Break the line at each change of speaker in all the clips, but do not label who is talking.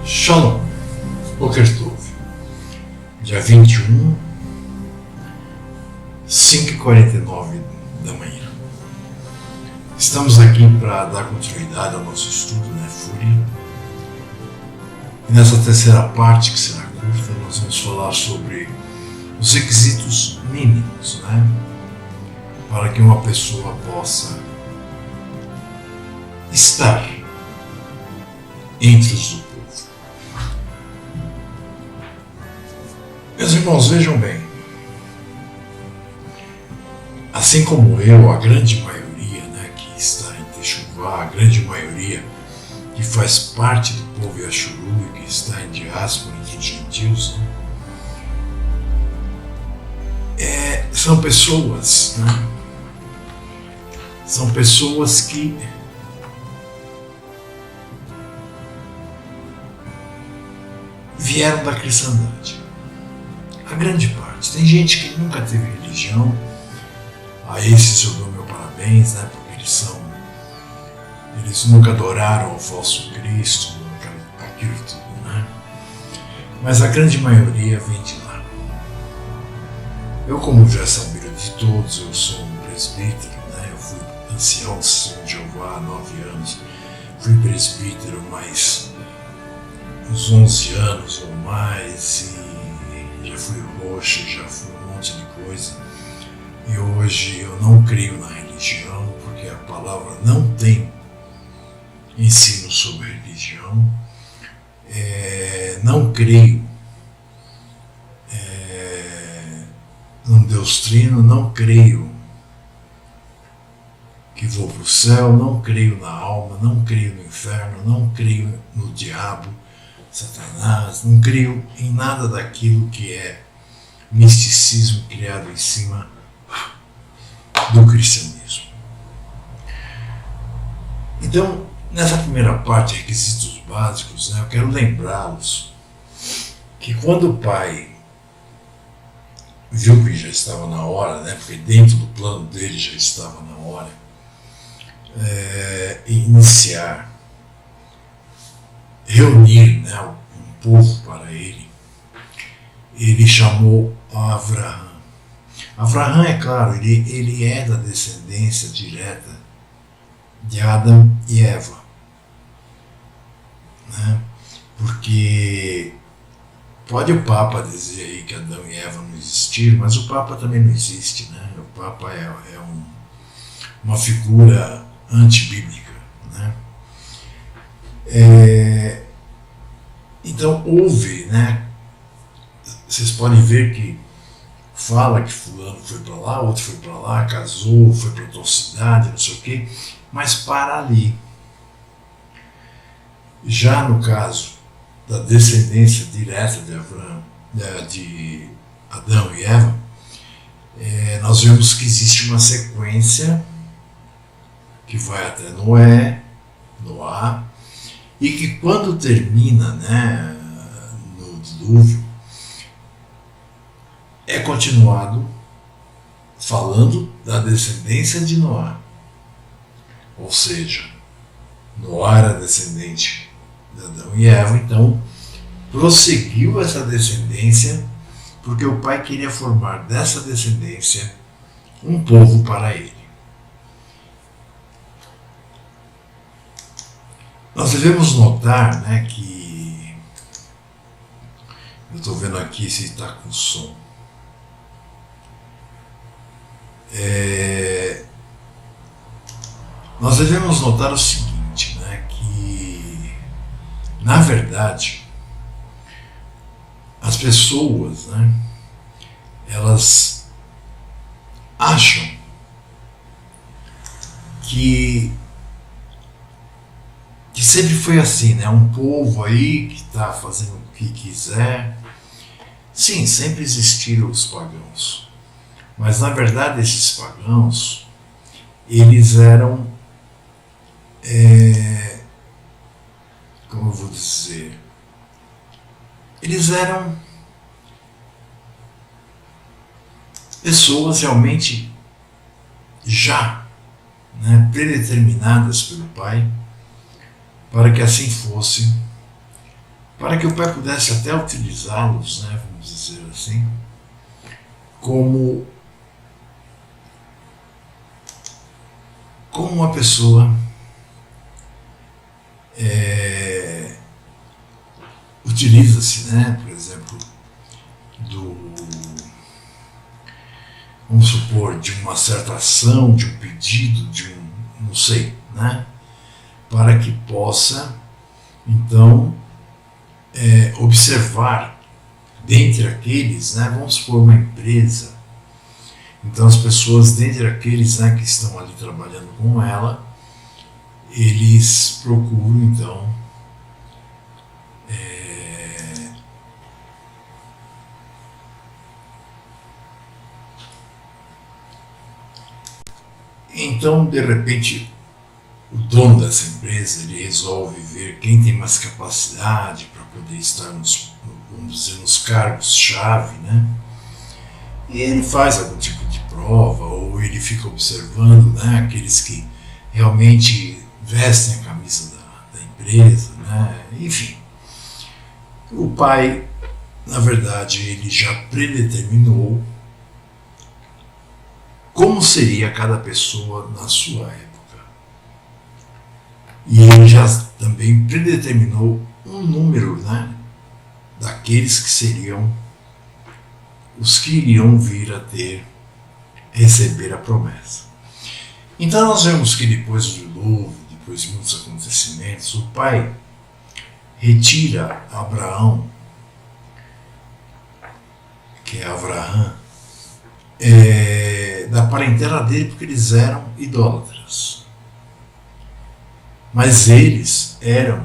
Shalom, Boker Tov, dia 21, 5h49 da manhã. Estamos aqui para dar continuidade ao nosso estudo, né, Fúria. E nessa terceira parte, que será curta, nós vamos falar sobre os requisitos mínimos, né, para que uma pessoa possa estar entre os do povo. Meus irmãos, vejam bem, assim como eu, a grande maioria, né, que está em Techuvá, a grande maioria que faz parte do povo Yashuru e que está em diáspora entre os gentios, né, são pessoas, né, são pessoas que vieram da cristandade. A grande parte. Tem gente que nunca teve religião, a esses eu dou meu parabéns, né, porque eles nunca adoraram o falso Cristo, aquilo tudo, né? Mas a grande maioria vem de lá. Eu, como já sabiam de todos, eu sou um presbítero, né? Eu fui ancião do Senhor de Jeová há 9 anos, fui presbítero mais uns 11 anos ou mais, e já fui roxa, já fui um monte de coisa. E hoje eu não creio na religião, porque a palavra não tem ensino sobre religião. Não creio num Deus Trino, não creio que vou para o céu, não creio na alma, não creio no inferno, não creio no diabo, Satanás, não creio em nada daquilo que é misticismo criado em cima do cristianismo. Então, nessa primeira parte, requisitos básicos, né, eu quero lembrá-los que quando o pai viu que já estava na hora, né, porque dentro do plano dele já estava na hora, iniciar, reunir, né, um povo para ele, ele chamou Avraham. Avraham, é claro, ele é da descendência direta de Adão e Eva, né? Porque pode o Papa dizer aí que Adão e Eva não existiram, mas o Papa também não existe, né? O Papa é uma figura antibíblica, né? Então houve, né? Vocês podem ver que fala que fulano foi para lá, outro foi para lá, casou, foi para outra cidade, não sei o quê, mas para ali. Já no caso da descendência direta de Abraão, de Adão e Eva, nós vemos que existe uma sequência que vai até Noá, e que quando termina, né, no dilúvio, é continuado falando da descendência de Noá. Ou seja, Noá era descendente de Adão e Eva, então prosseguiu essa descendência porque o pai queria formar dessa descendência um povo para ele. Nós devemos notar, né, que eu estou vendo aqui se está com som. Nós devemos notar o seguinte, né, que na verdade as pessoas, né, elas acham que sempre foi assim, né? Um povo aí que está fazendo o que quiser. Sim, sempre existiram os pagãos. Mas na verdade esses pagãos, eles eram, como eu vou dizer, eles eram pessoas realmente já, né, predeterminadas pelo Pai, para que assim fosse, para que o Pai pudesse até utilizá-los, né, vamos dizer assim, como uma pessoa utiliza-se, né, por exemplo, vamos supor, de uma certa ação, de um pedido, de um, não sei, né, para que possa, então, observar dentre aqueles, né, vamos supor uma empresa, então as pessoas dentre aqueles, né, que estão ali trabalhando com ela, eles procuram então então de repente o dono dessa empresa, ele resolve ver quem tem mais capacidade para poder estar vamos dizer, nos cargos-chave, né? E ele faz algum tipo de prova, ou ele fica observando, né, aqueles que realmente vestem a camisa da empresa, né? Enfim. O pai, na verdade, ele já predeterminou como seria cada pessoa na sua época. E ele já também predeterminou um número, né, daqueles que seriam os que iriam vir a receber a promessa. Então nós vemos que depois do dilúvio, depois de muitos acontecimentos, o pai retira Abraão, que é Avraham, da parentela dele, porque eles eram idólatras. Mas eles eram,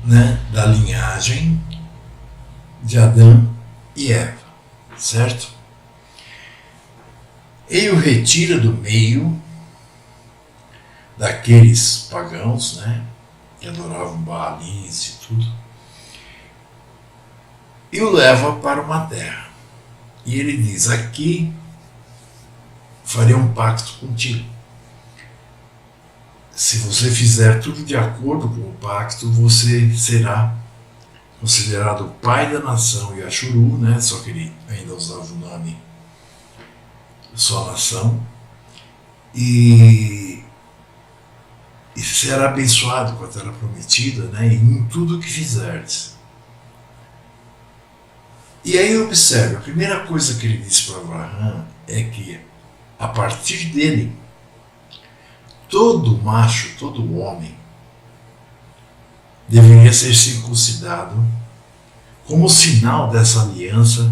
né, da linhagem de Adão e Eva, certo? Ele o retira do meio daqueles pagãos, né, que adoravam Baalins e tudo, e o leva para uma terra. E ele diz: aqui farei um pacto contigo. Se você fizer tudo de acordo com o pacto, você será considerado o pai da nação Yashuru, né? Só que ele ainda usava o nome só nação, e será abençoado com a terra prometida, né? Em tudo que fizerdes. E aí observe, a primeira coisa que ele diz para Abraham é que a partir dele, todo macho, todo homem, deveria ser circuncidado como sinal dessa aliança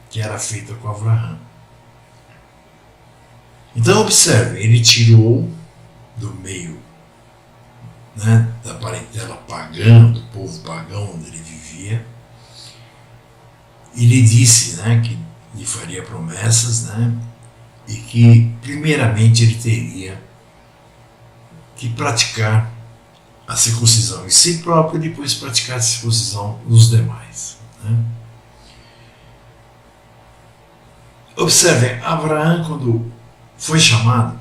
que era feita com Abraham. Então observe, ele tirou do meio, né, da parentela pagã, do povo pagão onde ele vivia, e lhe disse, né, que lhe faria promessas, né, e que, primeiramente, ele teria que praticar a circuncisão em si próprio e depois praticar a circuncisão nos demais. Né? Observem, Abraão, quando foi chamado,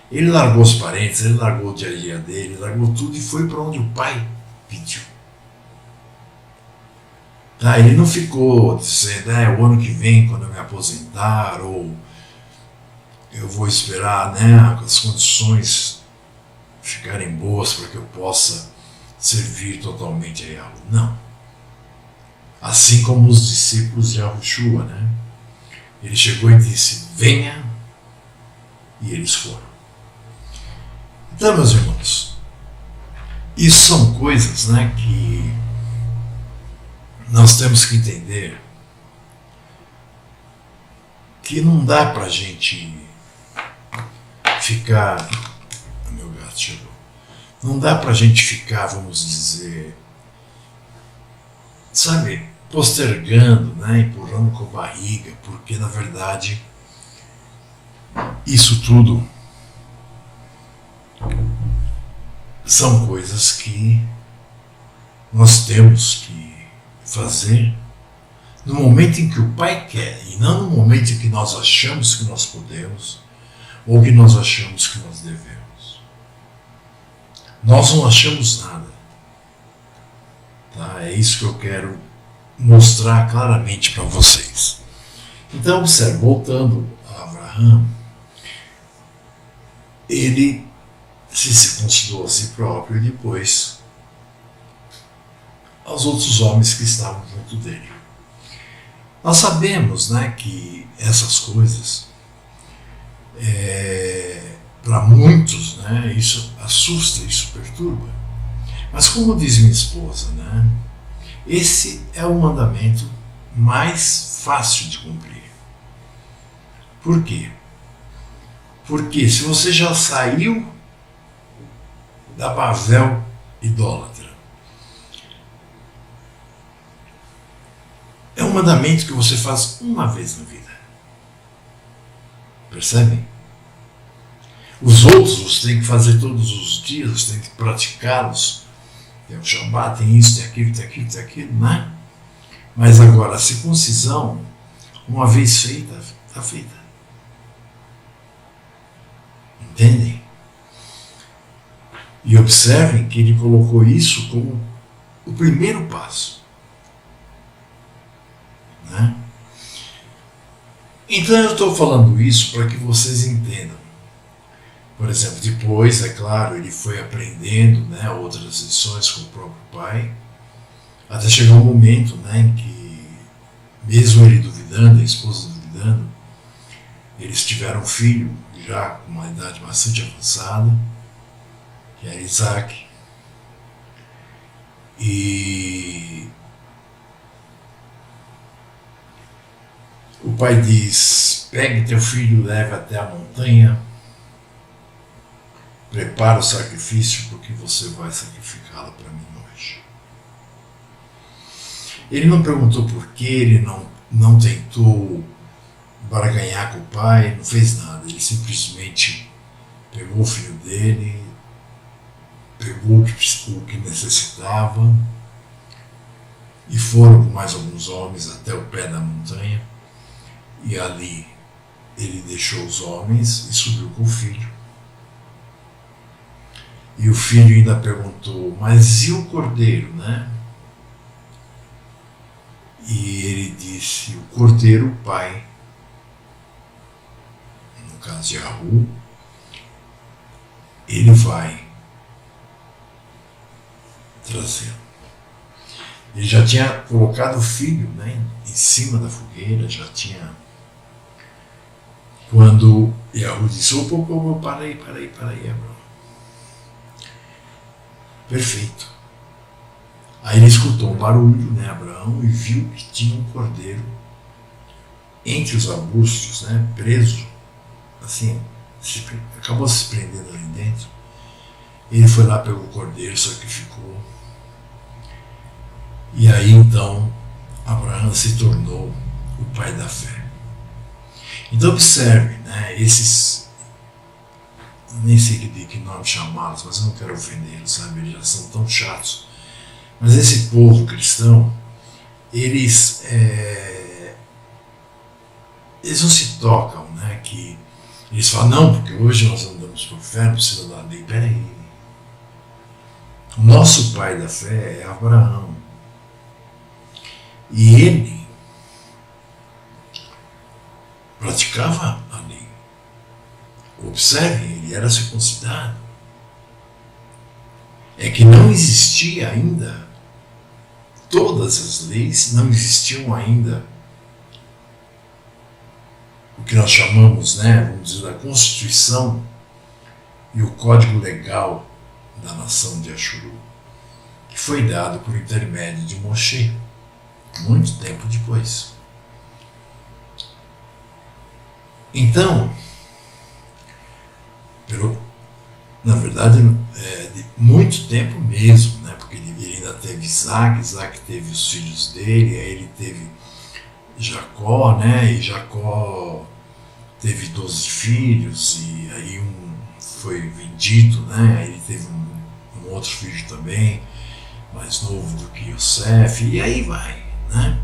ele largou os parentes, ele largou o dia a dia dele, largou tudo e foi para onde o pai pediu. Tá? Ele não ficou dizendo, o ano que vem, quando eu me aposentar, ou eu vou esperar, né, as condições ficarem boas para que eu possa servir totalmente a Yahweh. Não. Assim como os discípulos de Yahushua, né? Ele chegou e disse, venha, e eles foram. Então, meus irmãos, isso são coisas, né, que nós temos que entender que não dá para a gente ficar... Meu gato chegou. Não dá para a gente ficar, vamos dizer, sabe, postergando, né, empurrando com a barriga, porque na verdade isso tudo são coisas que nós temos que fazer no momento em que o Pai quer e não no momento em que nós achamos que nós podemos ou que nós achamos que nós devemos. Nós não achamos nada. Tá? É isso que eu quero mostrar claramente para vocês. Então, observe, voltando a Abraão, ele se circuncidou a si próprio e depois aos outros homens que estavam junto dele. Nós sabemos, né, que essas coisas, para muitos, né, isso assusta, isso perturba. Mas como diz minha esposa, né, esse é o mandamento mais fácil de cumprir. Por quê? Porque se você já saiu da Bavel idólatra, é um mandamento que você faz uma vez na vida. Percebem? Os outros você tem que fazer todos os dias, você tem que praticá-los. Tem o Shabbat, tem isso, tem aquilo, tem aquilo, tem aquilo, né? Mas agora, a circuncisão, uma vez feita, está feita. Entendem? E observem que ele colocou isso como o primeiro passo. Né? Então eu estou falando isso para que vocês entendam. Por exemplo, depois, é claro, ele foi aprendendo, né, outras lições com o próprio pai, até chegar um momento, né, em que, mesmo ele duvidando, a esposa duvidando, eles tiveram um filho, já com uma idade bastante avançada, que era Isaac. E o pai diz, pegue teu filho, leve até a montanha, prepara o sacrifício, porque você vai sacrificá-la para mim hoje. Ele não perguntou por que, ele não tentou barganhar com o pai, não fez nada. Ele simplesmente pegou o filho dele, pegou o que necessitava e foram com mais alguns homens até o pé da montanha. E ali ele deixou os homens e subiu com o filho. E o filho ainda perguntou, mas e o cordeiro, né? E ele disse, o cordeiro, o pai, no caso de Yahu, ele vai trazê-lo. Ele já tinha colocado o filho, né, em cima da fogueira, já tinha... Quando Yahu disse, opa, para aí, Abraão. Perfeito. Aí ele escutou um barulho, né, Abraão, e viu que tinha um cordeiro entre os arbustos, né, preso, assim, acabou se prendendo ali dentro. Ele foi lá, pegou o cordeiro, sacrificou. E aí então Abraão se tornou o pai da fé. Então observe, né, esses, nem sei que nome chamá-los, mas eu não quero ofendê-los, sabe, eles já são tão chatos. Mas esse povo cristão, eles não se tocam, né, que eles falam, não, porque hoje nós andamos por fé, não precisa da lei. Peraí, o nosso pai da fé é Abraão, e ele praticava a lei. Observem, ele era circuncidado. É que não existia ainda, todas as leis não existiam ainda o que nós chamamos, né, vamos dizer, da Constituição e o Código Legal da nação de Ashuru, que foi dado por intermédio de Moshe, muito tempo depois. Então, na verdade, de muito tempo mesmo, né, porque ele ainda teve Isaac, Isaac teve os filhos dele, aí ele teve Jacó, né, e Jacó teve 12 filhos, e aí um foi vendido, né, aí ele teve um outro filho também, mais novo do que Yosef, e aí vai, né.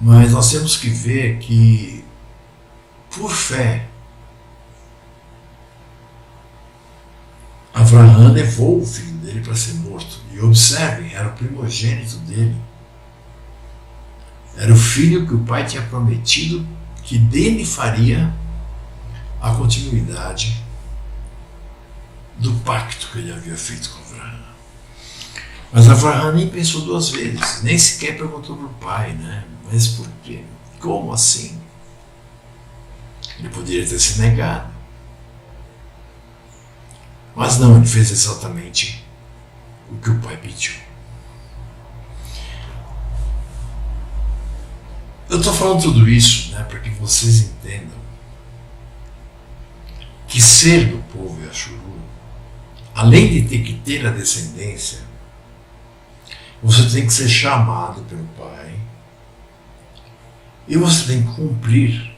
Mas nós temos que ver que, por fé, Abraão levou o filho dele para ser morto. E observem, era o primogênito dele. Era o filho que o pai tinha prometido que dele faria a continuidade do pacto que ele havia feito com Abraão. Mas Abraão nem pensou duas vezes, nem sequer perguntou para o pai, né? Mas por quê? Como assim? Ele poderia ter se negado. Mas não, ele fez exatamente o que o pai pediu. Eu estou falando tudo isso, né, para que vocês entendam que ser do povo Ashuru, além de ter que ter a descendência, você tem que ser chamado pelo pai e você tem que cumprir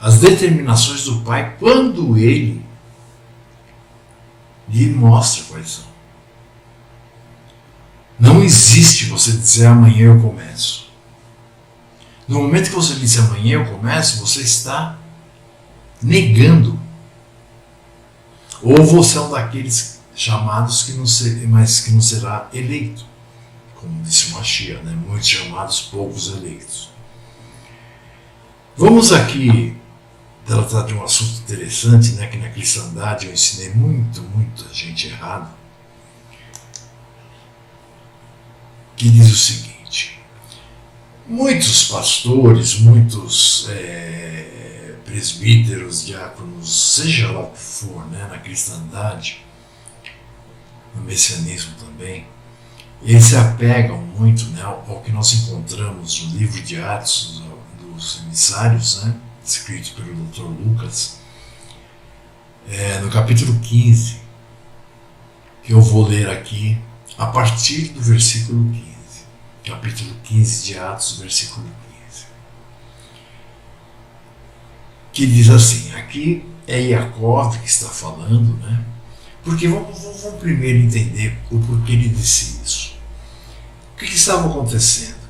as determinações do pai quando ele lhe mostra quais são. Não existe você dizer amanhã eu começo. No momento que você diz amanhã eu começo, você está negando. Ou você é um daqueles chamados que não será eleito. Como disse Mashiach, né? Muitos chamados, poucos eleitos. Vamos aqui tratar de um assunto interessante, né, que na cristandade eu ensinei muita gente errada, que diz o seguinte: muitos pastores, muitos presbíteros, diáconos, seja lá o que for, né, na cristandade, no messianismo também, eles se apegam muito, né, ao que nós encontramos no livro de Atos dos emissários, né, escrito pelo Dr. Lucas, no capítulo 15, que eu vou ler aqui a partir do versículo 15. Capítulo 15 de Atos, versículo 15. Que diz assim, aqui é Jacob que está falando, né? Porque vamos primeiro entender o porquê ele disse isso. O que estava acontecendo?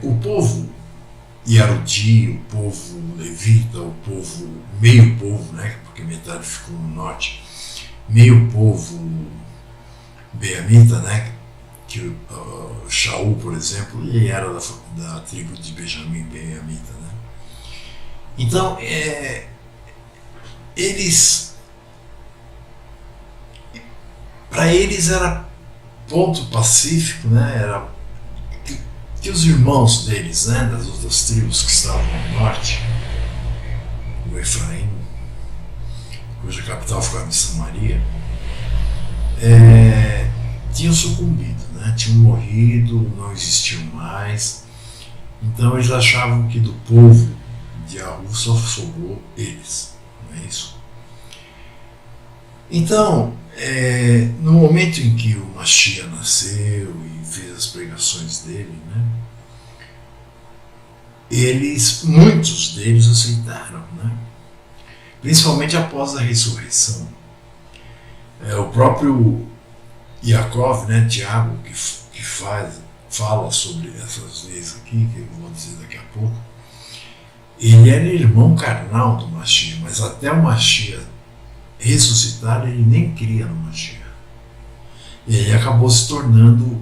O povo Yarudi, o povo levita, o povo, meio povo, né, porque metade ficou no norte, meio povo beamita, né, que Shaul, por exemplo, ele era da tribo de Benjamim beamita, né. Então, para eles era ponto pacífico, né, era que os irmãos deles, né, das outras tribos que estavam no norte, o Efraim, cuja capital ficava em Samaria, tinham sucumbido, né, tinham morrido, não existiam mais. Então eles achavam que do povo de Ahu só sobrou eles, não é isso? Então, no momento em que o Mashiach nasceu e fez as pregações dele, né, muitos deles aceitaram, né? Principalmente após a ressurreição. O próprio Yaakov, né, Tiago, que fala sobre essas leis aqui, que eu vou dizer daqui a pouco, ele era irmão carnal do Mashiach, mas até o Mashiach ressuscitar, ele nem cria no Mashiach. Ele acabou se tornando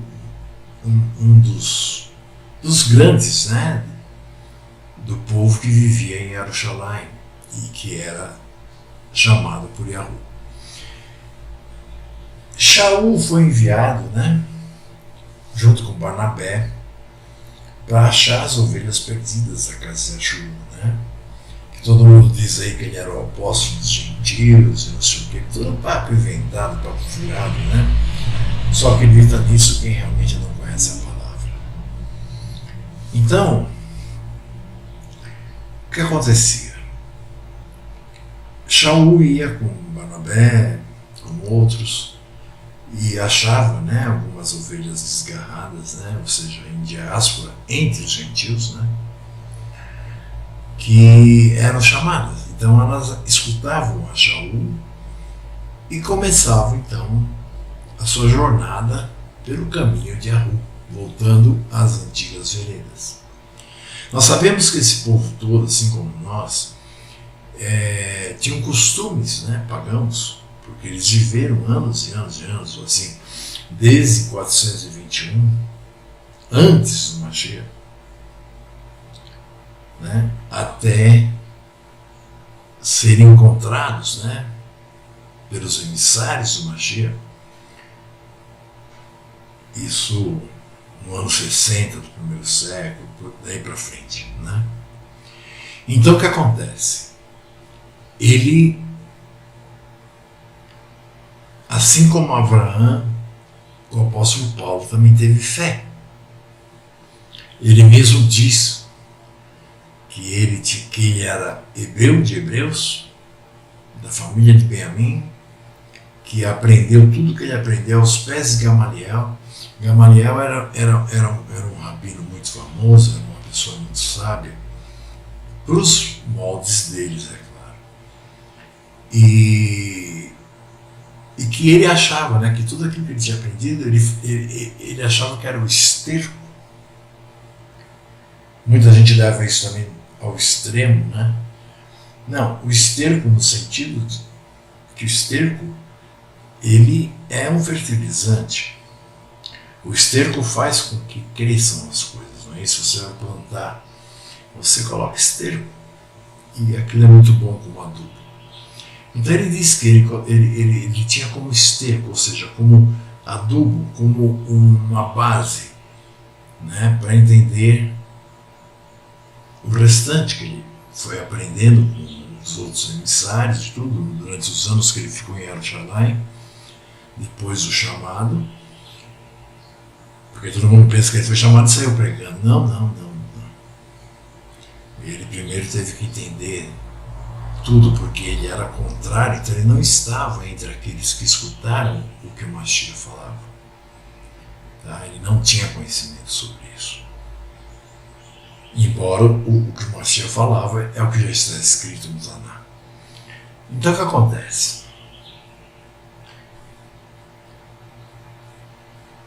um dos grandes, né, do povo que vivia em Jerusalém e que era chamado por Yahu. Shaul foi enviado, né, junto com Barnabé, para achar as ovelhas perdidas da casa de Ashur, né? Que todo mundo diz aí que ele era o apóstolo dos gentios e não sei o que, todo papo inventado, papo furado, né? Só acredita nisso quem realmente não conhece a palavra. Então, o que acontecia? Shaul ia com Barnabé, com outros, e achava, né, algumas ovelhas desgarradas, né, ou seja, em diáspora, entre os gentios, né, que eram chamadas. Então elas escutavam a Shaul e começavam então a sua jornada pelo caminho de Yahu, voltando às antigas veredas. Nós sabemos que esse povo todo, assim como nós, tinham costumes, né, pagãos, porque eles viveram anos e anos e anos, assim, desde 421, antes do Mashiach, né, até serem encontrados, né, pelos emissários do Mashiach, isso no ano 60 do primeiro século, daí para frente, né? Então o que acontece? Ele, assim como Abraão, o apóstolo Paulo também teve fé. Ele mesmo diz que ele era hebreu de hebreus, da família de Benjamim, que aprendeu tudo que ele aprendeu aos pés de Gamaliel. Gamaliel era um rabino muito famoso, era uma pessoa muito sábia, para os moldes deles, é claro. E que ele achava, né, que tudo aquilo que ele tinha aprendido, ele achava que era o esterco. Muita gente leva isso também ao extremo, né? Não, o esterco no sentido de que o esterco, ele é um fertilizante. O esterco faz com que cresçam as coisas, não é isso? Você vai plantar, você coloca esterco e aquilo é muito bom como adubo. Então ele diz que ele tinha como esterco, ou seja, como adubo, como uma base, né, para entender o restante que ele foi aprendendo com os outros emissários e tudo, durante os anos que ele ficou em Jerusalém, depois do chamado. Porque todo mundo pensa que ele foi chamado e saiu pregando. Não. Ele primeiro teve que entender tudo, porque ele era contrário, então ele não estava entre aqueles que escutaram o que o Mashiach falava. Tá? Ele não tinha conhecimento sobre isso. Embora o que o Mashiach falava é o que já está escrito no Taná. Então o que acontece?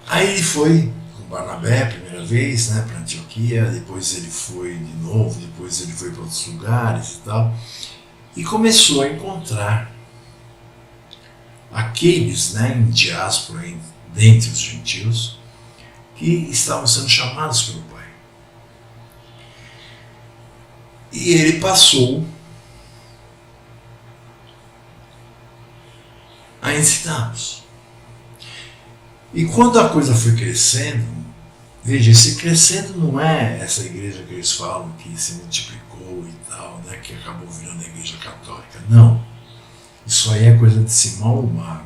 Aí ele foi com Barnabé a primeira vez, né, para Antioquia, depois ele foi de novo, depois ele foi para outros lugares e tal, e começou a encontrar aqueles, né, em diáspora, dentre os gentios, que estavam sendo chamados pelo Pai. E ele passou a ensiná-los. E quando a coisa foi crescendo, veja, esse crescendo não é essa igreja que eles falam que se multiplicou e tal, né, que acabou virando a igreja católica. Não. Isso aí é coisa de Simão o Mago.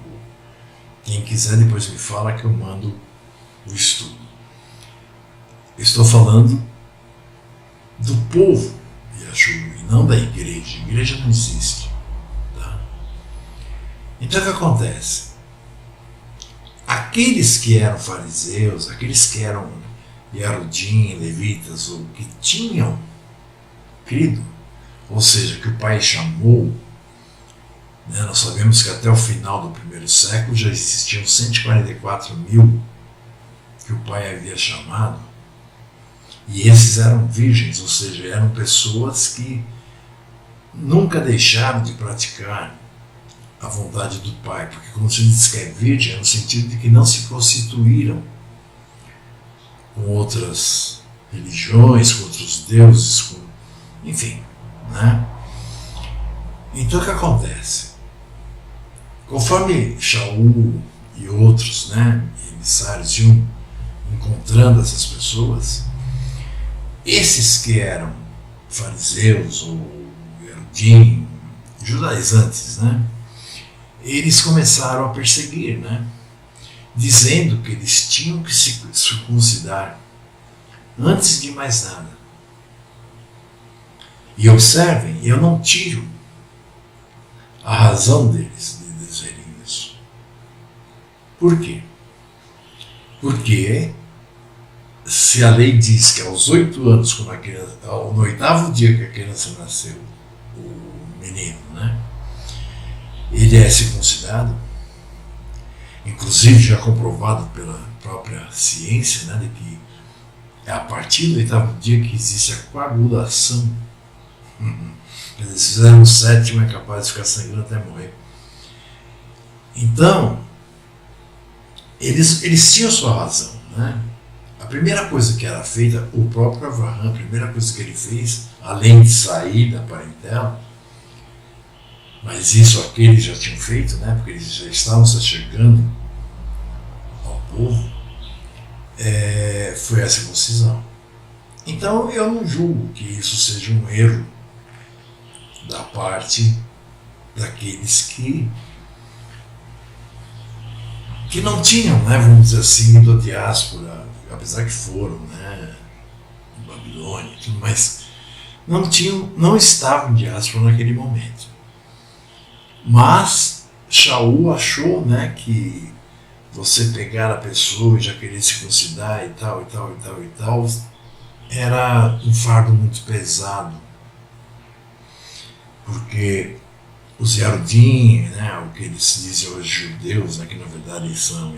Quem quiser depois me fala que eu mando o estudo. Eu estou falando do povo de Ashur e não da igreja. A igreja não existe. Tá? Então o que acontece? Aqueles que eram fariseus, aqueles que eram Yarudim, levitas, ou que tinham crido, ou seja, que o Pai chamou, né? Nós sabemos que até o final do primeiro século já existiam 144 mil que o Pai havia chamado, e esses eram virgens, ou seja, eram pessoas que nunca deixaram de praticar a vontade do Pai, porque quando se diz que é virgem, é no sentido de que não se prostituíram com outras religiões, com outros deuses, enfim, né? Então o que acontece? Conforme Shaul e outros, né, emissários iam encontrando essas pessoas, esses que eram fariseus ou erudim, judaizantes, né, eles começaram a perseguir, né, dizendo que eles tinham que se circuncidar antes de mais nada. E observem, eu não tiro a razão deles de dizerem isso. Por quê? Porque se a lei diz que aos 8 anos, quando a criança, no 8º dia que a criança nasceu, o menino, né, ele é circuncidado, inclusive já comprovado pela própria ciência, né, de que é a partir do 8º dia que existe a coagulação. Quer dizer, se fizer um 7º, é capaz de ficar sangrando até morrer. Então, eles tinham sua razão, né? A primeira coisa que era feita, o próprio Avraham, a primeira coisa que ele fez, além de sair da parentela, mas isso aqueles já tinham feito, né? Porque eles já estavam se chegando ao povo, foi a circuncisão. Então eu não julgo que isso seja um erro da parte daqueles que não tinham, né, vamos dizer assim, ido à diáspora, apesar que foram, né, em Babilônia, mas não estavam em diáspora naquele momento. Mas Shaul achou, né, que você pegar a pessoa e já querer se circuncidar e tal, era um fardo muito pesado. Porque os Yarudim, né, o que eles dizem hoje judeus, né, que na verdade eles são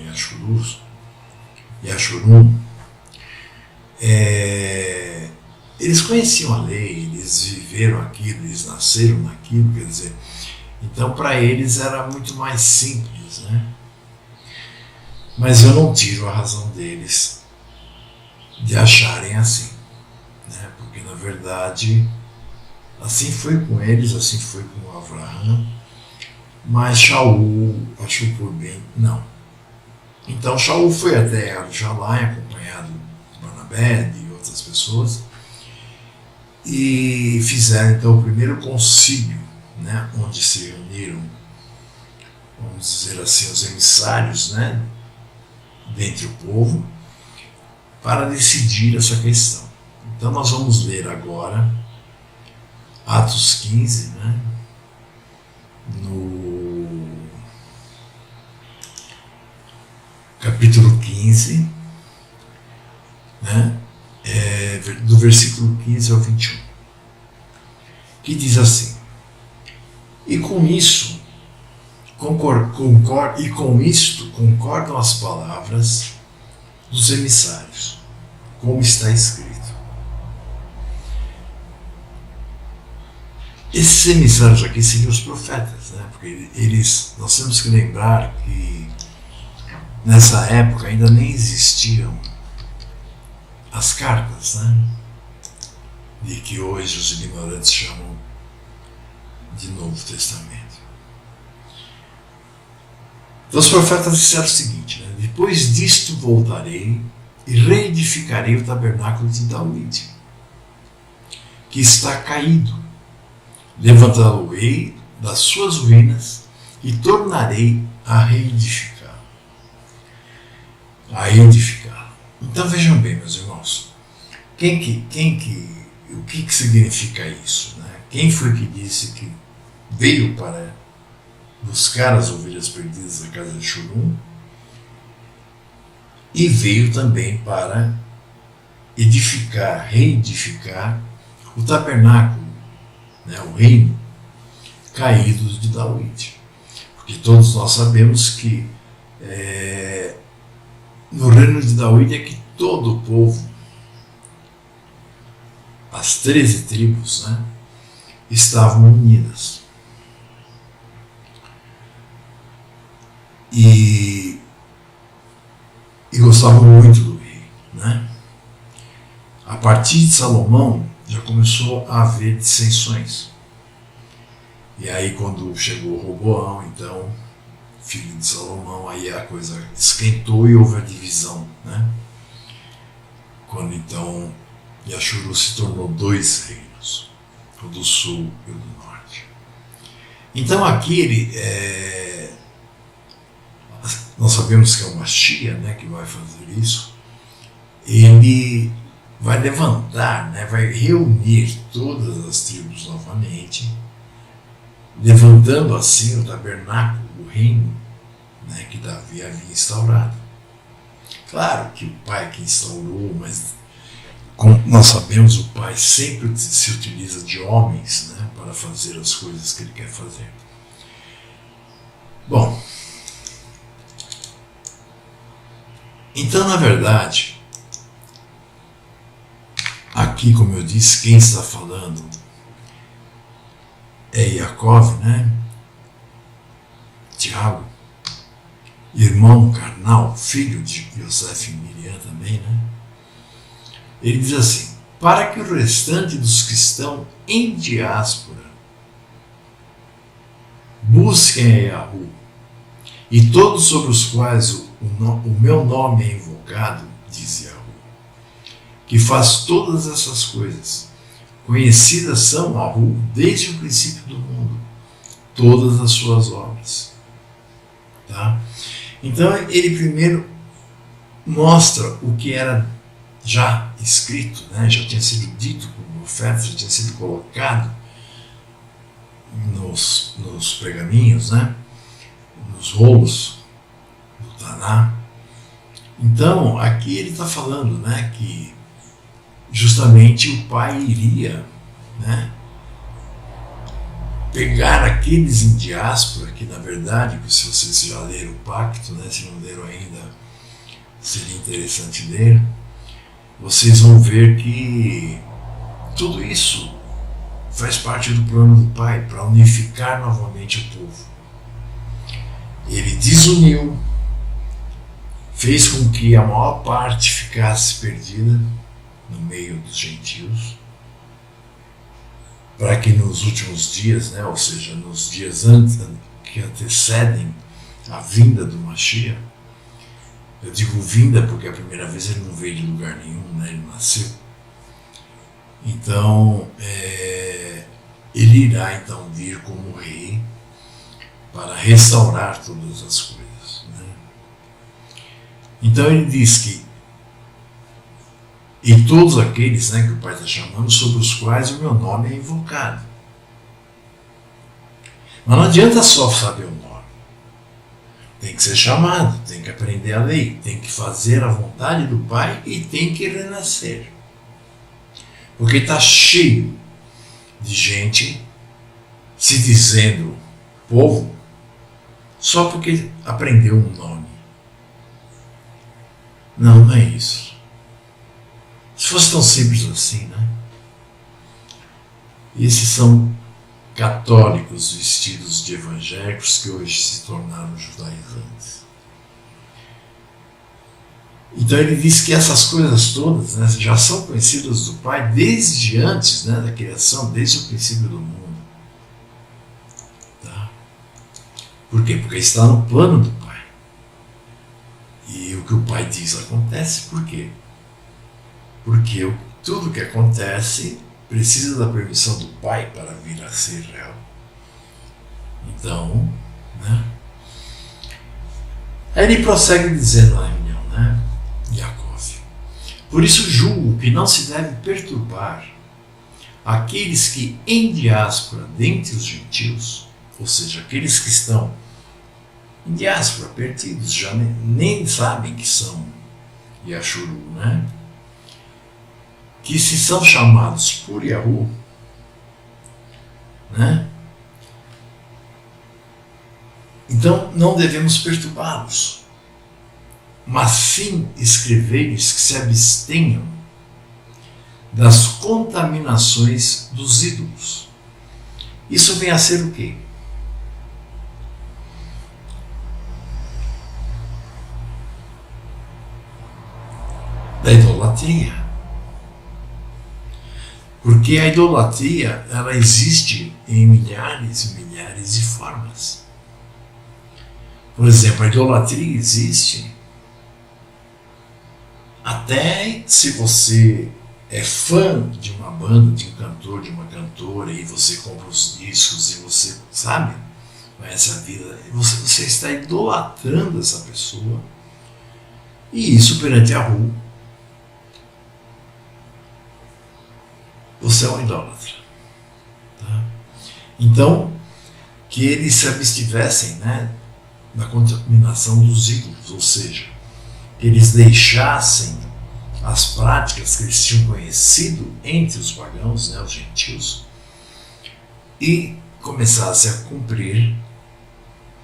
Yashurum, eles conheciam a lei, eles viveram aquilo, eles nasceram naquilo, quer dizer, então para eles era muito mais simples, né? Mas eu não tiro a razão deles de acharem assim, né? Porque na verdade assim foi com eles, assim foi com Avraham, mas Shaul achou por bem não. Então Shaul foi até Jerusalém acompanhado de Barnabé e outras pessoas e fizeram então o primeiro concílio, né, onde se reuniram, vamos dizer assim, os emissários, né, dentre o povo, para decidir essa questão. Então nós vamos ler agora Atos 15, né, no capítulo 15, né, do versículo 15 ao 21, que diz assim: e com isto concordam as palavras dos emissários, como está escrito. Esses emissários aqui seriam os profetas, né? Porque nós temos que lembrar que nessa época ainda nem existiam as cartas, né? De que hoje os ignorantes chamam de Novo Testamento. Então os profetas disseram o seguinte, né? Depois disto voltarei e reedificarei o tabernáculo de David, que está caído. Levantá-lo-ei das suas ruínas e tornarei a reedificá-lo. Então vejam bem, meus irmãos, o que significa isso, né? Quem foi que disse que veio para buscar as ovelhas perdidas da casa de Shurum e veio também para reedificar o tabernáculo né, o reino caído de David. Porque todos nós sabemos que no reino de David é que todo o povo, as 13 tribos, né, estavam unidas. E gostavam muito do rei, né? A partir de Salomão já começou a haver dissensões. E aí quando chegou Roboão, então, filho de Salomão, aí a coisa esquentou e houve a divisão, né? Quando então Yaxuru se tornou 2 reinos, o do sul e o do norte. Então aqui nós sabemos que é uma Shia, né, que vai fazer isso. Ele vai levantar, né, vai reunir todas as tribos novamente, levantando assim o tabernáculo, o reino, né, que Davi havia instaurado. Claro que o pai que instaurou, mas como nós sabemos, o pai sempre se utiliza de homens, né, para fazer as coisas que ele quer fazer. Bom, então na verdade, aqui como eu disse, quem está falando é Yaakov, né? Tiago, irmão carnal, filho de Yosef e Miriam também, né? Ele diz assim: para que o restante dos que estão em diáspora busquem a Yahu, e todos sobre os quais o meu nome é invocado, diz Yahu, que faz todas essas coisas. Conhecidas são Yahu desde o princípio do mundo, todas as suas obras. Tá? Então ele primeiro mostra o que era já escrito, né? Já tinha sido dito por profetas, já tinha sido colocado nos pergaminhos, né? Nos rolos do Taná. Então aqui ele está falando, né, que justamente o pai iria, né, pegar aqueles em diáspora, que na verdade, se vocês já leram o pacto, né, se não leram ainda, seria interessante ler, vocês vão ver que tudo isso faz parte do plano do pai, para unificar novamente o povo. Ele desuniu, fez com que a maior parte ficasse perdida no meio dos gentios, para que nos últimos dias, né, ou seja, nos dias que antecedem a vinda do Mashiach, eu digo vinda porque a primeira vez ele não veio de lugar nenhum, né, ele nasceu. Então, ele irá então vir como rei para restaurar todas as coisas, né? Então ele diz que e todos aqueles, né, que o pai está chamando, sobre os quais o meu nome é invocado. Mas não adianta só saber o nome. Tem que ser chamado, tem que aprender a lei, tem que fazer a vontade do pai e tem que renascer. Porque está cheio de gente se dizendo povo só porque aprendeu um nome. Não, não é isso. Se fosse tão simples assim, né? Esses são católicos vestidos de evangélicos que hoje se tornaram judaizantes. Então ele diz que essas coisas todas, né, já são conhecidas do Pai desde antes, né, da criação, desde o princípio do mundo. Tá? Por quê? Porque está no plano do Pai. E o que o Pai diz acontece, por quê? Porque tudo que acontece precisa da permissão do Pai para vir a ser real. Então, né? Aí ele prossegue dizendo na reunião, né? Yaakov: por isso julgo que não se deve perturbar aqueles que em diáspora dentre os gentios, ou seja, aqueles que estão em diáspora, perdidos, já nem sabem que são Yaxuru, né? Que se são chamados por Yahu, né? Então não devemos perturbá-los, mas sim escrever-lhes que se abstenham das contaminações dos ídolos. Isso vem a ser o quê? Da idolatria. Porque a idolatria, ela existe em milhares e milhares de formas. Por exemplo, a idolatria existe até se você é fã de uma banda, de um cantor, de uma cantora, e você compra os discos e você, sabe, conhece a vida, você está idolatrando essa pessoa, e isso perante a rua, você é um idólatra. Tá? Então, que eles se abstivessem, né, da contaminação dos ídolos, ou seja, que eles deixassem as práticas que eles tinham conhecido entre os pagãos, né, os gentios, e começassem a cumprir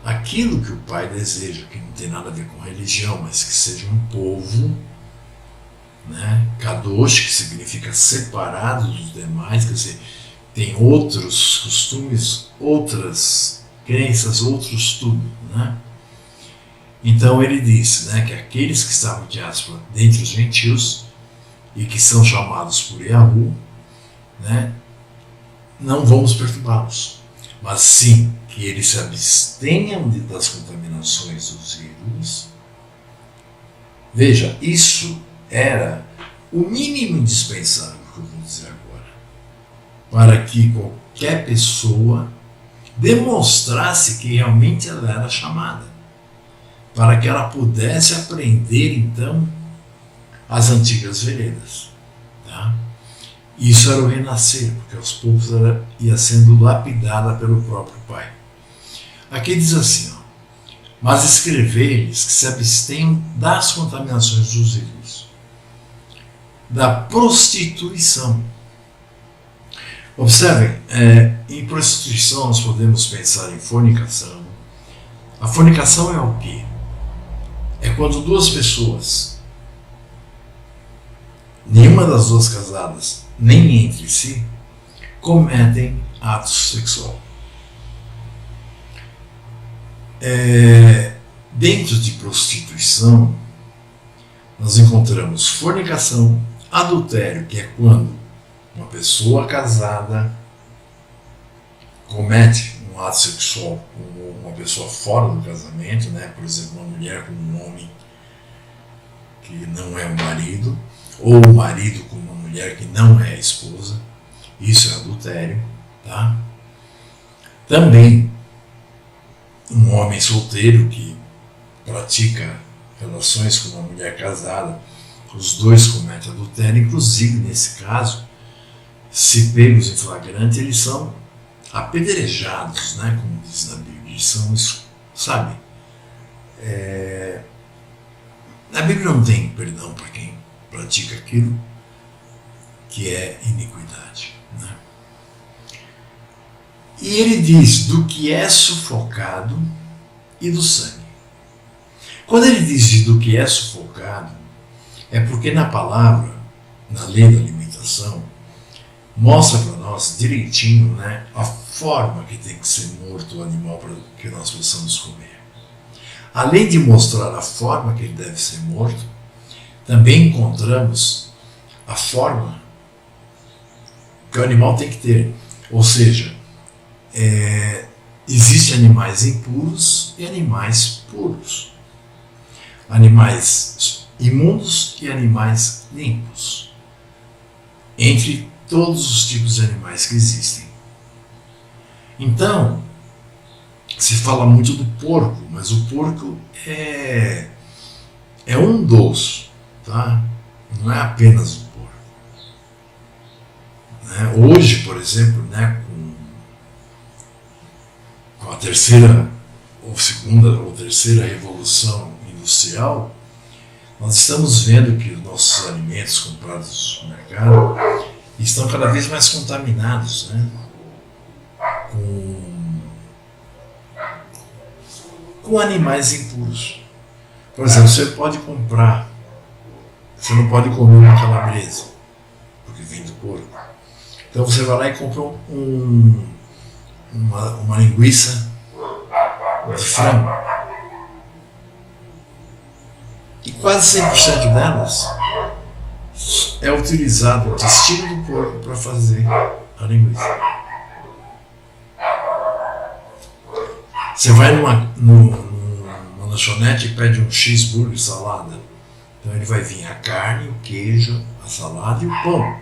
aquilo que o Pai deseja, que não tem nada a ver com religião, mas que seja um povo, né, kadosh, que significa separado dos demais, quer dizer, tem outros costumes, outras crenças, outros tudo, né? Então ele disse, né, que aqueles que estavam de diáspora dentre os gentios e que são chamados por Yahu, né, não vamos perturbá-los, mas sim que eles se abstenham das contaminações dos ídolos. Veja, isso era o mínimo indispensável que eu vou dizer agora, para que qualquer pessoa demonstrasse que realmente ela era chamada, para que ela pudesse aprender então as antigas veredas. Tá? Isso era o renascer, porque aos poucos ela ia sendo lapidada pelo próprio Pai. Aqui diz assim, ó, mas escrever-lhes que se abstenham das contaminações dos ídolos, da prostituição. Observem, em prostituição nós podemos pensar em fornicação. A fornicação é o quê? É quando duas pessoas, nenhuma das duas casadas, nem entre si, cometem ato sexual. Dentro de prostituição, nós encontramos fornicação, adultério, que é quando uma pessoa casada comete um ato sexual com uma pessoa fora do casamento, né? Por exemplo, uma mulher com um homem que não é o marido, ou o marido com uma mulher que não é a esposa. Isso é adultério. Tá? Também um homem solteiro que pratica relações com uma mulher casada, os dois cometem adultério. Inclusive, nesse caso, se pegos em flagrante, eles são apedrejados, né, como diz na Bíblia. Eles são, sabe, na Bíblia não tem perdão para quem pratica aquilo que é iniquidade, né? E ele diz do que é sufocado e do sangue. Quando ele diz do que é sufocado, é porque na palavra, na lei da alimentação, mostra para nós direitinho, né, a forma que tem que ser morto o animal para que nós possamos comer. Além de mostrar a forma que ele deve ser morto, também encontramos a forma que o animal tem que ter. Ou seja, existem animais impuros e animais puros. Animais imundos e animais limpos. Entre todos os tipos de animais que existem. Então, se fala muito do porco, mas o porco é um dos, tá? Não é apenas o porco. Né? Hoje, por exemplo, né, com a terceira ou segunda ou terceira revolução industrial, nós estamos vendo que os nossos alimentos comprados no mercado estão cada vez mais contaminados, né? com animais impuros. Por exemplo, você pode comprar, você não pode comer uma calabresa, porque vem do porco. Então você vai lá e compra uma linguiça de frango. E quase 100% delas é utilizado o intestino do porco para fazer a linguiça. Você vai numa lanchonete e pede um cheeseburger, salada. Então ele vai vir a carne, o queijo, a salada e o pão.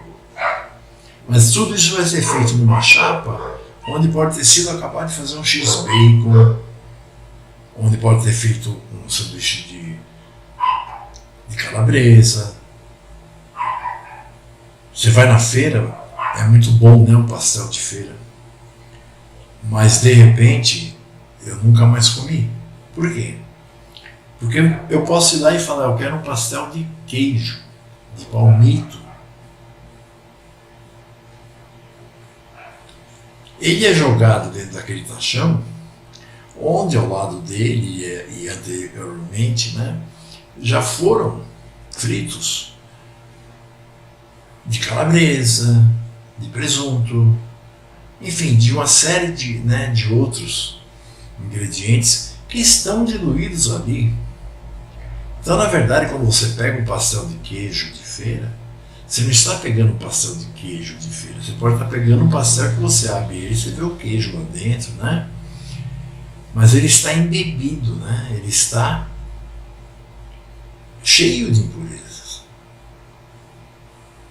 Mas tudo isso vai ser feito numa chapa onde pode ter sido acabado de fazer um x-bacon, onde pode ter feito um sanduíche de calabresa. Você vai na feira, é muito bom, né, um pastel de feira. Mas de repente, eu nunca mais comi. Por quê? Porque eu posso ir lá e falar, eu quero um pastel de queijo, de palmito. Ele é jogado dentro daquele tachão, onde ao lado dele e anteriormente, né, já foram fritos de calabresa, de presunto, enfim, de uma série de outros ingredientes que estão diluídos ali. Então, na verdade, quando você pega um pastel de queijo de feira, você não está pegando um pastel de queijo de feira, você pode estar pegando um pastel que você abre ele, você vê o queijo lá dentro, né? Mas ele está embebido, né? Ele está cheio de impurezas,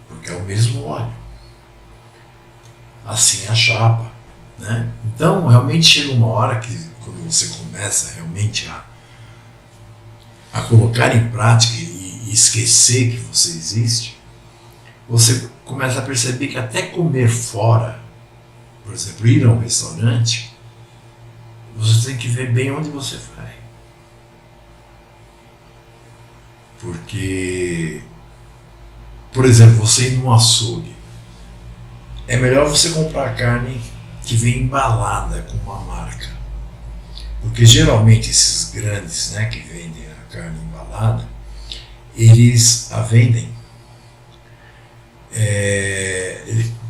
porque é o mesmo óleo. Assim é a chapa, né? Então, realmente chega uma hora que, quando você começa realmente a colocar em prática e esquecer que você existe, você começa a perceber que até comer fora, por exemplo, ir a um restaurante, você tem que ver bem onde você vai. Porque, por exemplo, você ir num açougue, é melhor você comprar carne que vem embalada com uma marca. Porque geralmente esses grandes, né, que vendem a carne embalada, eles a vendem,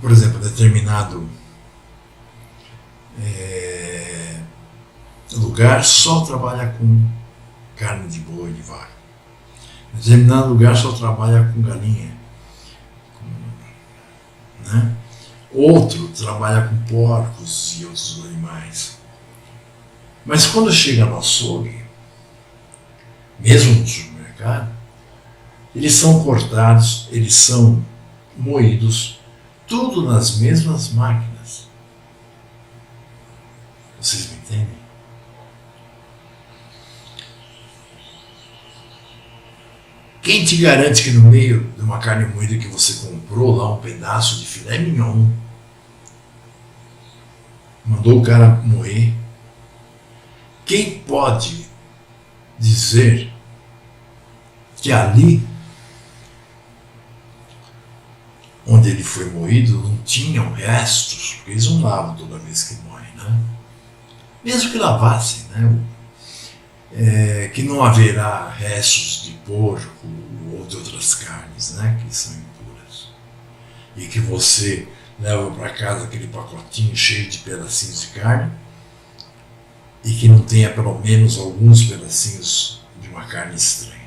por exemplo, determinado lugar só trabalha com carne de boi, de vaca. Determinado lugar só trabalha com galinha. Né? Outro trabalha com porcos e outros animais. Mas quando chega no açougue, mesmo no supermercado, eles são cortados, eles são moídos, tudo nas mesmas máquinas. Vocês me entendem? Quem te garante que no meio de uma carne moída que você comprou lá um pedaço de filé mignon, mandou o cara moer, quem pode dizer que ali onde ele foi moído não tinham restos, porque eles não lavam toda vez que moem, né? Mesmo que lavassem, né? Que não haverá restos de porco ou de outras carnes, né, que são impuras. E que você leva para casa aquele pacotinho cheio de pedacinhos de carne e que não tenha pelo menos alguns pedacinhos de uma carne estranha.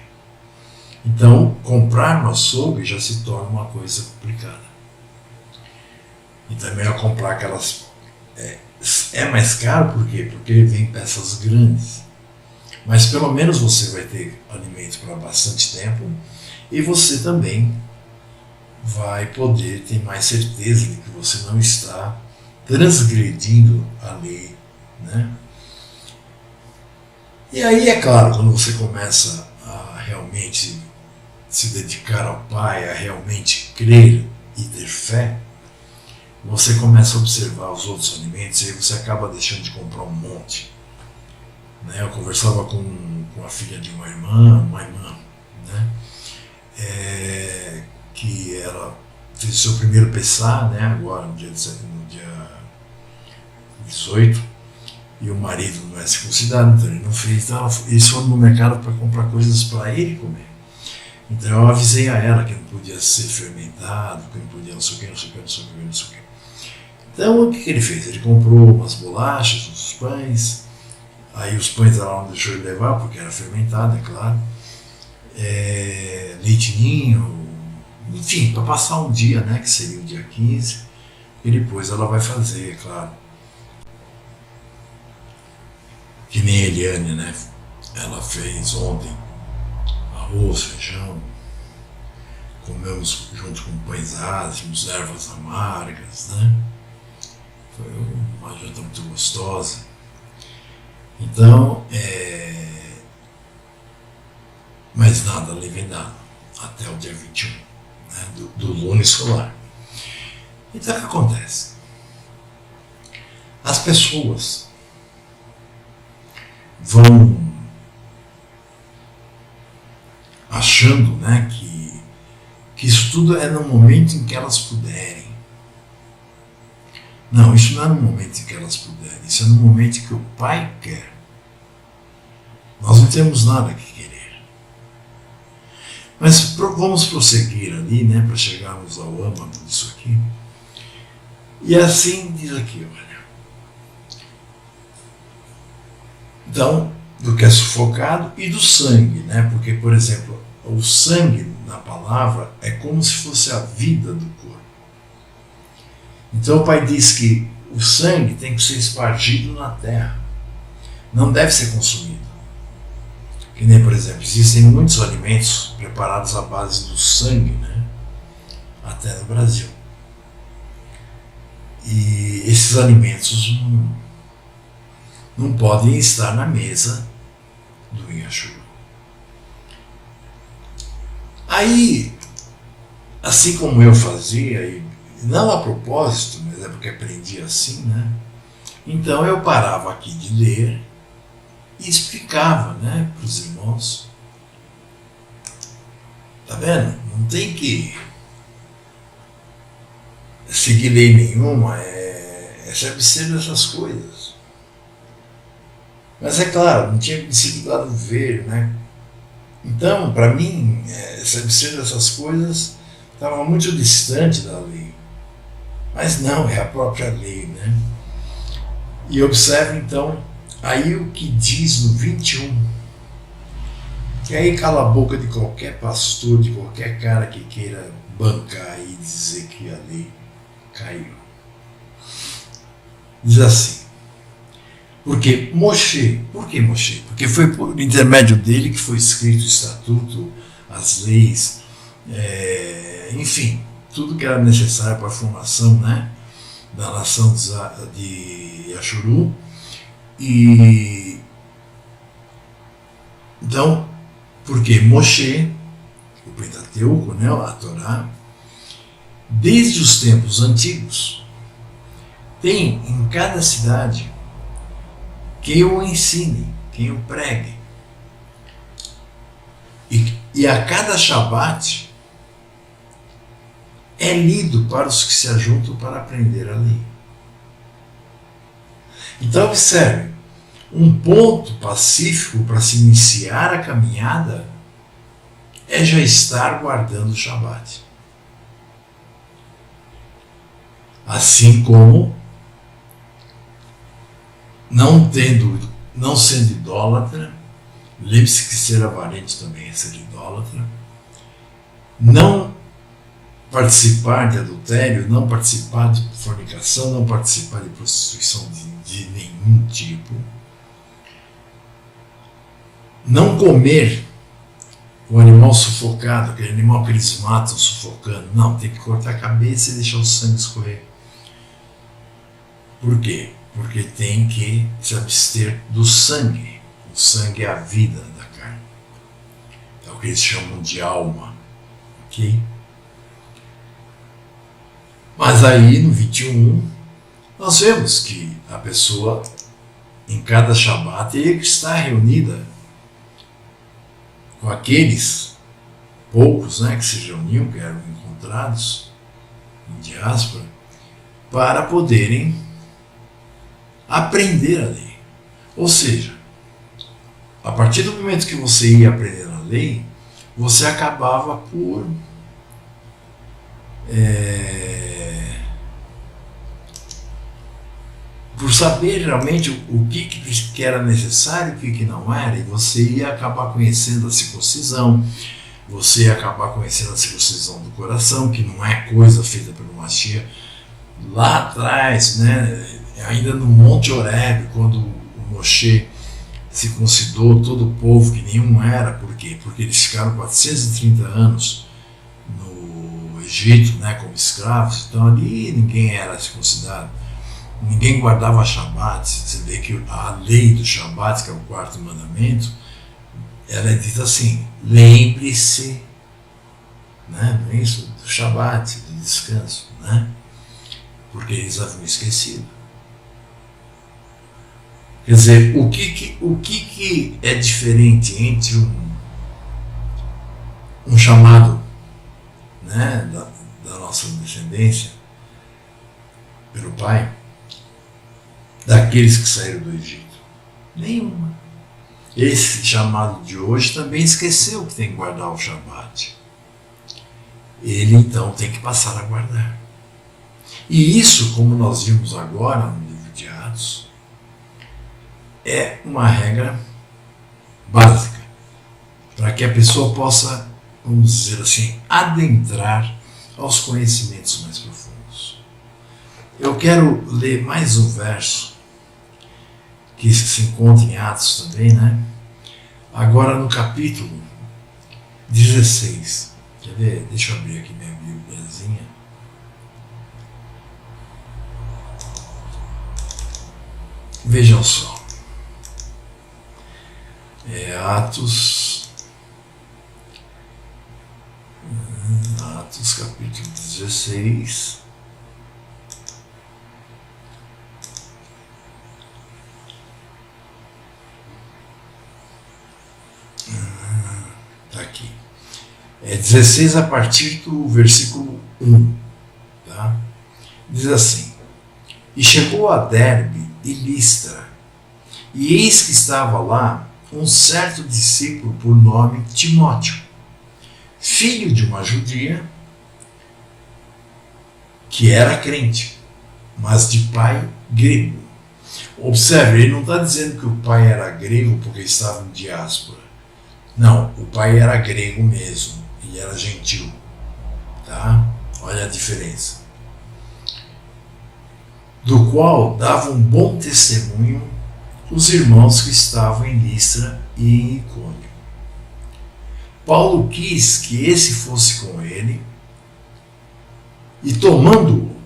Então, comprar no açougue já se torna uma coisa complicada. E também ao comprar aquelas... É mais caro por quê? Porque vem peças grandes. Mas pelo menos você vai ter alimento para bastante tempo e você também vai poder ter mais certeza de que você não está transgredindo a lei, né? E aí, é claro, quando você começa a realmente se dedicar ao Pai, a realmente crer e ter fé, você começa a observar os outros alimentos e aí você acaba deixando de comprar um monte. Eu conversava com a filha de uma irmã, né, que ela fez o seu primeiro PSA, né, agora no dia 18, e o marido não é circuncidado, então ele não fez. Então eles foram no mercado para comprar coisas para ele comer. Então eu avisei a ela que não podia ser fermentado, que não podia não sei o que, não sei o que, não sei o que, não sei o que. Então o que ele fez? Ele comprou umas bolachas, uns pães, aí os pães ela não deixou ele levar, porque era fermentado, é claro, leite ninho, enfim, para passar um dia, né, que seria o dia 15, e depois ela vai fazer, é claro. Que nem a Eliane, né? Ela fez ontem arroz, feijão, comemos junto com pães ázimos, ervas amargas, né? Foi uma janta muito gostosa. Então, mas nada levedado, até o dia 21, né? do lune solar. Então o que acontece? As pessoas vão achando, né, que isso tudo é no momento em que elas puderem. Não, isso não é no momento em que elas puderem, isso é no momento em que o Pai quer. Nós não temos nada que querer. Mas vamos prosseguir ali, né, para chegarmos ao âmago disso aqui. E assim diz aqui, olha. Então, do que é sufocado e do sangue, né? Porque, por exemplo, o sangue na palavra é como se fosse a vida do corpo. Então o Pai diz que o sangue tem que ser espargido na terra, não deve ser consumido. Que nem, por exemplo, existem muitos alimentos preparados à base do sangue, né? Até no Brasil. E esses alimentos não podem estar na mesa do Yahshua. Aí, assim como eu fazia, e não a propósito, mas é porque aprendi assim, né? Então eu parava aqui de ler e explicava, né, para os irmãos. Tá vendo? Não tem que seguir lei nenhuma, se abster dessas coisas. Mas é claro, não tinha sido do lado ver, né? Então, para mim, se abster dessas coisas estava muito distante da lei. Mas não, é a própria lei, né? E observe então, aí o que diz no 21, que aí cala a boca de qualquer pastor, de qualquer cara que queira bancar e dizer que a lei caiu. Diz assim, porque Moshe, por que Moshe? Porque foi por intermédio dele que foi escrito o estatuto, as leis, enfim, tudo que era necessário para a formação, né, da nação de Yashuru. E então, porque Moshe, o Pentateuco, né, a Torá, desde os tempos antigos, tem em cada cidade quem o ensine, quem o pregue. E a cada Shabat é lido para os que se ajuntam para aprender a lei. Então observe, um ponto pacífico para se iniciar a caminhada é já estar guardando o Shabat. Assim como não sendo idólatra, lembre-se que ser avarente também é ser idólatra, não participar de adultério, não participar de fornicação, não participar de prostituição de nenhum tipo, não comer o animal sufocado, aquele animal que eles matam sufocando, não, tem que cortar a cabeça e deixar o sangue escorrer. Por quê? Porque tem que se abster do sangue. O sangue é a vida da carne. É o que eles chamam de alma. Ok? Mas aí no 21, nós vemos que a pessoa, em cada Shabat, teria que estar reunida com aqueles poucos, né, que se reuniam, que eram encontrados em diáspora, para poderem aprender a lei. Ou seja, a partir do momento que você ia aprender a lei, você acabava por saber realmente o que era necessário e o que não era, e você ia acabar conhecendo a circuncisão, você ia acabar conhecendo a circuncisão do coração, que não é coisa feita pelo Mashiach. Lá atrás, né, ainda no Monte Horebe, quando o Moshe circuncidou todo o povo que nenhum era, por quê? Porque eles ficaram 430 anos no Egito, né, como escravos, então ali ninguém era circuncidado, ninguém guardava Shabat. Você vê que a lei do Shabat, que é o quarto mandamento, ela é dita assim: lembre-se, né, isso do Shabat, do descanso, né, porque eles haviam esquecido. Quer dizer, o que é diferente entre um chamado, né, da nossa descendência pelo Pai, daqueles que saíram do Egito? Nenhuma. Esse chamado de hoje também esqueceu que tem que guardar o Shabat. Ele então tem que passar a guardar. E isso, como nós vimos agora no livro de Atos, é uma regra básica para que a pessoa possa, vamos dizer assim, adentrar aos conhecimentos mais profundos. Eu quero ler mais um verso que se encontra em Atos também, né? Agora no capítulo 16. Quer ver? Deixa eu abrir aqui minha Bíbliazinha. Vejam só. Atos capítulo 16. Está aqui. 16 a partir do versículo 1. Tá? Diz assim: E chegou a Derbe e Listra, e eis que estava lá um certo discípulo por nome Timóteo, filho de uma judia, que era crente, mas de pai grego. Observe, ele não está dizendo que o pai era grego porque estava em diáspora. Não, o pai era grego mesmo, e era gentil. Tá? Olha a diferença. Do qual dava um bom testemunho os irmãos que estavam em Listra e em Icônio. Paulo quis que esse fosse com ele, e tomando-o,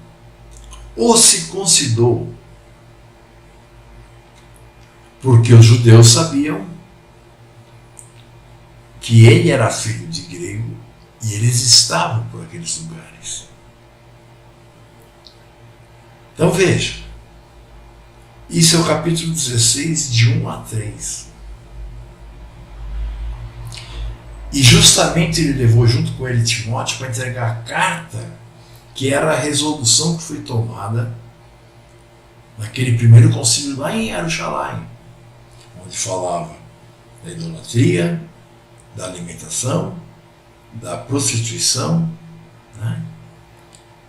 o circuncidou, porque os judeus sabiam que ele era filho de grego e eles estavam por aqueles lugares. Então veja, isso é o capítulo 16, de 1 a 3. E justamente ele levou junto com ele Timóteo para entregar a carta, que era a resolução que foi tomada naquele primeiro concílio lá em Jerusalém, onde falava da idolatria, da alimentação, da prostituição, né,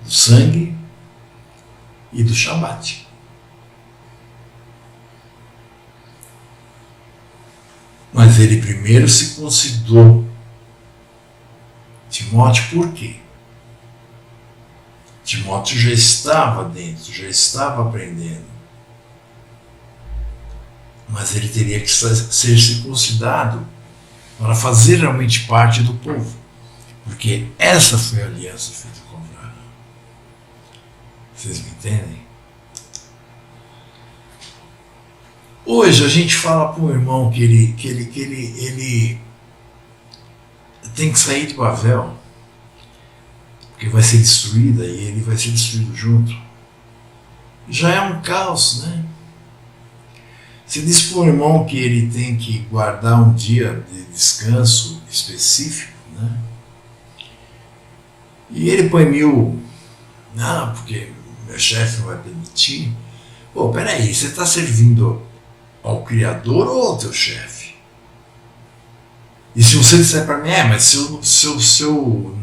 do sangue e do Shabat. Mas ele primeiro se considerou Timóteo. Por quê? Timóteo já estava dentro, já estava aprendendo. Mas ele teria que ser circuncidado para fazer realmente parte do povo. Porque essa foi a aliança feita com Abraão. Vocês me entendem? Hoje a gente fala para um irmão que ele tem que sair de Babel, porque vai ser destruída e ele vai ser destruído junto. Já é um caos, né? Você diz para um irmão que ele tem que guardar um dia de descanso específico, né? E ele põe 1000, não, porque meu chefe não vai permitir. Pô, peraí, você está servindo ao Criador ou ao teu chefe? E se você disser para mim, mas se eu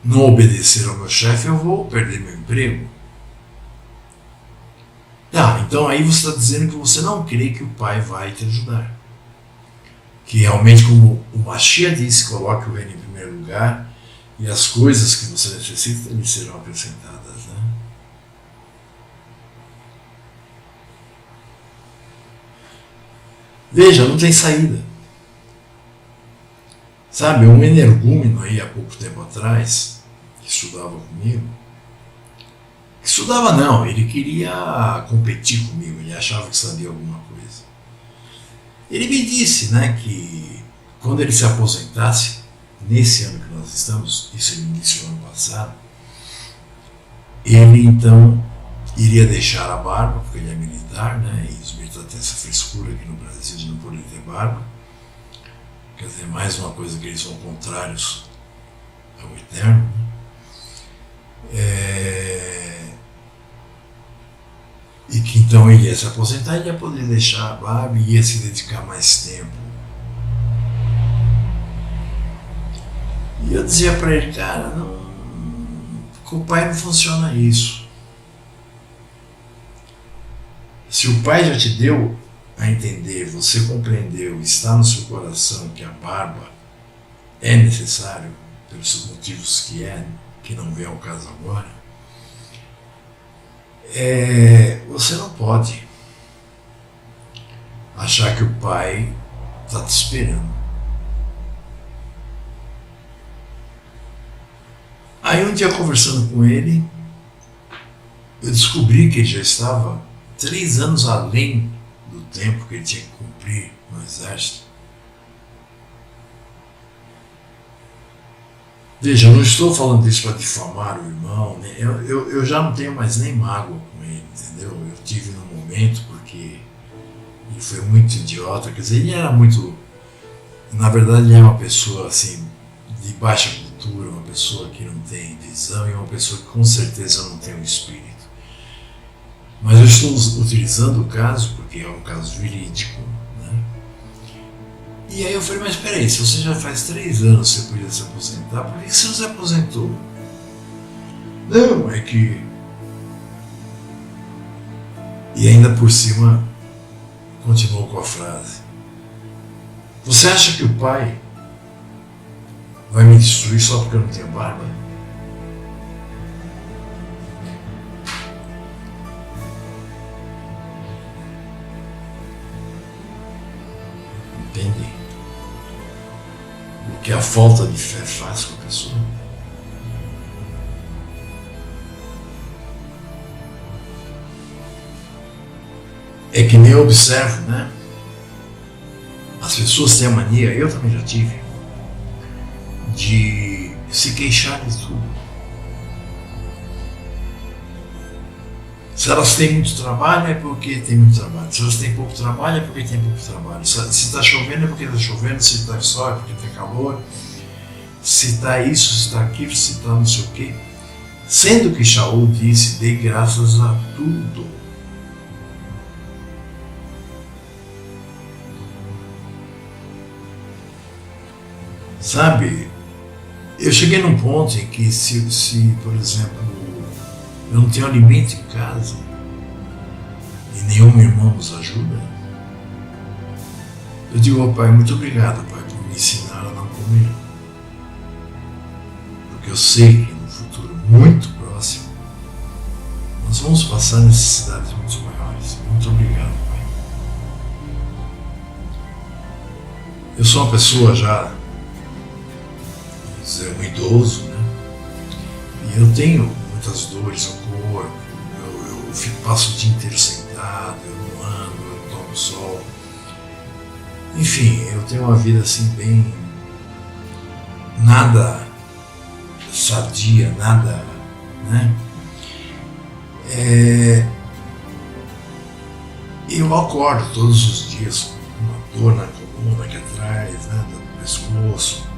não obedecer ao meu chefe, eu vou perder meu emprego. Tá, então aí você está dizendo que você não crê que o Pai vai te ajudar. Que realmente, como o Mashiach disse, coloque o reino em primeiro lugar e as coisas que você necessita lhe serão acrescentadas, né? Veja, não tem saída. Sabe, um energúmeno aí há pouco tempo atrás, que estudava comigo, que estudava não, ele queria competir comigo, ele achava que sabia alguma coisa. Ele me disse, né, que quando ele se aposentasse, nesse ano que nós estamos, isso ele me disse no ano passado, ele então iria deixar a barba, porque ele é militar, né, e os militares têm essa frescura aqui no Brasil de não poder ter barba. Quer dizer, mais uma coisa que eles são contrários ao eterno. E que então ele ia se aposentar, ele ia poder deixar a barba e ia se dedicar mais tempo. E eu dizia para ele, cara, não, com o Pai não funciona isso. Se o Pai já te deu a entender, você compreendeu, está no seu coração que a barba é necessário, pelos motivos que não vem ao caso agora, você não pode achar que o Pai está te esperando. Aí um dia conversando com ele, eu descobri que ele já estava 3 anos além do tempo que ele tinha que cumprir no exército. Veja, eu não estou falando isso para difamar o irmão, né? Eu já não tenho mais nem mágoa com ele, entendeu? Eu tive num momento porque ele foi muito idiota, quer dizer, ele era muito... Na verdade, ele é uma pessoa assim, de baixa cultura, uma pessoa que não tem visão e uma pessoa que com certeza não tem um espírito. Mas eu estou utilizando o caso porque é um caso verídico, né? E aí eu falei, mas peraí, se você já faz 3 anos que você podia se aposentar, por que você não se aposentou? Não, é que... E ainda por cima, continuou com a frase. Você acha que o Pai vai me destruir só porque eu não tenho barba? Entende? O que a falta de fé faz com a pessoa. É que nem eu observo, né? As pessoas têm a mania, eu também já tive, de se queixar de tudo. Se elas têm muito trabalho é porque tem muito trabalho. Se elas têm pouco trabalho é porque tem pouco trabalho. Se está chovendo é porque está chovendo. Se está sol é porque tem calor. Se está isso, se está aquilo, se está não sei o quê. Sendo que Shaul disse, dê graças a tudo. Sabe, eu cheguei num ponto em que se por exemplo, eu não tenho alimento em casa e nenhum irmão nos ajuda, eu digo ao Pai, muito obrigado, Pai, por me ensinar a não comer. Porque eu sei que no futuro muito próximo nós vamos passar necessidades muito maiores. Muito obrigado, Pai. Eu sou uma pessoa já, um idoso, né? E eu tenho muitas dores no corpo, eu passo o dia inteiro sentado, eu não ando, eu não tomo sol. Enfim, eu tenho uma vida assim bem... nada sadia, nada, né? Eu acordo todos os dias com uma dor na coluna aqui atrás, né, do pescoço.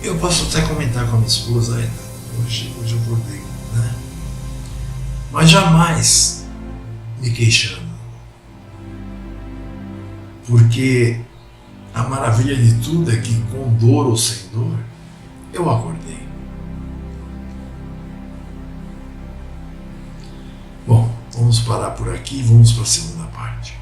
Eu posso até comentar com a minha esposa, hoje eu acordei, né? Mas jamais me queixando, porque a maravilha de tudo é que, com dor ou sem dor, eu acordei. Bom, vamos parar por aqui e vamos para a segunda parte.